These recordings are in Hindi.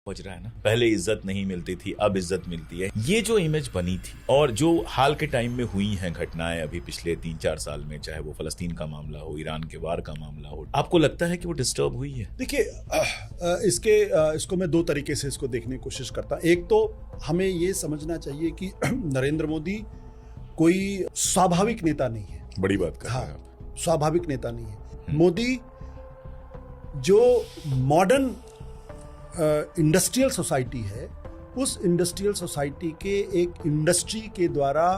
बज रहा है ना, पहले इज्जत नहीं मिलती थी, अब इज्जत मिलती है। ये जो इमेज बनी थी और जो हाल के टाइम में हुई हैं घटनाएं अभी पिछले 3-4 साल में, चाहे वो फलस्तीन का मामला हो, ईरान के वार का मामला हो, आपको लगता है कि वो डिस्टर्ब हुई है? देखिए, इसको मैं दो तरीके से इसको देखने की कोशिश करता हूँ। एक तो हमें ये समझना चाहिए कि नरेंद्र मोदी कोई स्वाभाविक नेता नहीं है। बड़ी बात कर रहे हैं आप। स्वाभाविक नेता नहीं है मोदी। जो मॉडर्न इंडस्ट्रियल सोसाइटी है, उस इंडस्ट्रियल सोसाइटी के एक इंडस्ट्री के द्वारा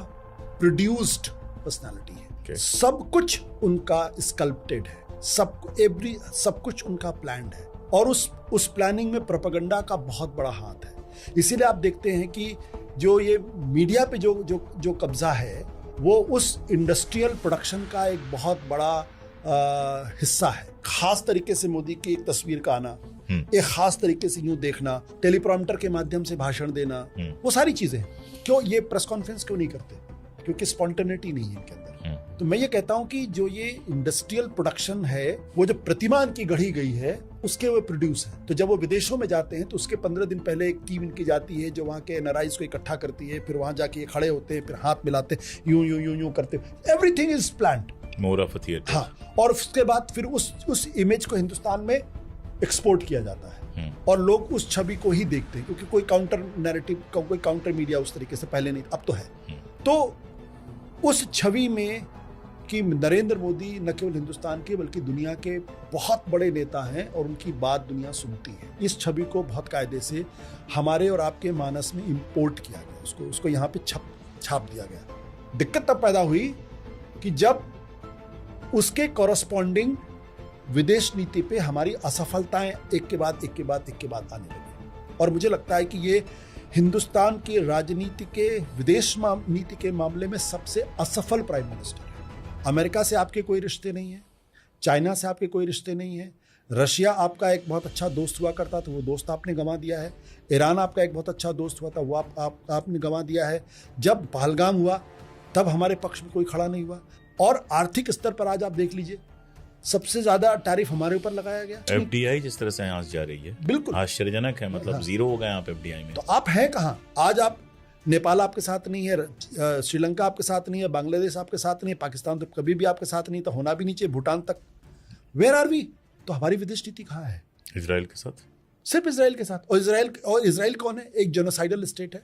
प्रोड्यूस्ड पर्सनालिटी है। सब कुछ उनका स्कल्प्टेड है, सब कुछ उनका प्लान्ड है, और उस प्लानिंग में प्रोपेगेंडा का बहुत बड़ा हाथ है। इसीलिए आप देखते हैं कि जो ये मीडिया पे जो कब्जा है, वो उस इंडस्ट्रियल प्रोडक्शन का एक बहुत बड़ा हिस्सा है। खास तरीके से मोदी की एक तस्वीर का आना, एक खास तरीके से यूं देखना, टेलीप्रॉम्प्टर के माध्यम से भाषण देना, वो सारी चीजें। क्यों ये प्रेस कॉन्फ्रेंस क्यों नहीं करते? क्योंकि स्पॉन्टेनिटी नहीं है इनके अंदर। तो मैं ये कहता हूं कि जो ये इंडस्ट्रियल प्रोडक्शन है, वो जो प्रतिमान की गढ़ी गई है, उसके वो प्रोड्यूस है। तो जब वो विदेशों में जाते हैं तो उसके 15 दिन पहले एक टीम इनकी जाती है जो वहाँ के एनआरआईज को इकट्ठा करती है, फिर वहां जाके ये खड़े होते हैं, फिर हाथ मिलाते हैं, यूं यूं यूं यूं करते। Everything is planned. More of a theatre. हाँ, और उसके बाद फिर उस इमेज को हिंदुस्तान में एक्सपोर्ट किया जाता है और लोग उस छवि को ही देखते हैं, क्योंकि कोई काउंटर नैरेटिव, कोई काउंटर मीडिया उस तरीके से पहले नहीं, अब तो है। तो उस छवि में कि नरेंद्र मोदी न केवल हिंदुस्तान के बल्कि दुनिया के बहुत बड़े नेता हैं और उनकी बात दुनिया सुनती है, इस छवि को बहुत कायदे से हमारे और आपके मानस में इंपोर्ट किया गया, उसको यहाँ पे छाप दिया गया। दिक्कत तब पैदा हुई कि जब उसके कॉरस्पॉन्डिंग विदेश नीति पे हमारी असफलताएं एक के बाद आने लगी। और मुझे लगता है कि ये हिंदुस्तान की राजनीति के विदेश नीति के मामले में सबसे असफल प्राइम मिनिस्टर है। अमेरिका से आपके कोई रिश्ते नहीं है, चाइना से आपके कोई रिश्ते नहीं है, रशिया आपका एक बहुत अच्छा दोस्त हुआ करता था, वो दोस्त आपने गंवा दिया है। ईरान आपका एक बहुत अच्छा दोस्त हुआ था, वो आपने गंवा दिया है। जब पहलगाम हुआ तब हमारे पक्ष में कोई खड़ा नहीं हुआ। और आर्थिक स्तर पर आज आप देख लीजिए, सबसे ज्यादा टैरिफ हमारे ऊपर लगाया गया। एफडीआई जिस तरह से यहाँ जा रही है, बिल्कुल आश्चर्यजनक है। मतलब जीरो हो गए आप एफडीआई में। तो आप हैं कहाँ? आज आप, नेपाल आपके साथ नहीं है, श्रीलंका आपके साथ नहीं है, बांग्लादेश आपके साथ नहीं है, पाकिस्तान तो कभी भी आपके साथ नहीं था, होना भी नहीं चाहिए, भूटान तक। Where are we? तो हमारी विदेश नीति कहाँ है? इजराइल के साथ, सिर्फ इजराइल के साथ। और इजराइल कौन है? एक जेनोसाइडल स्टेट है।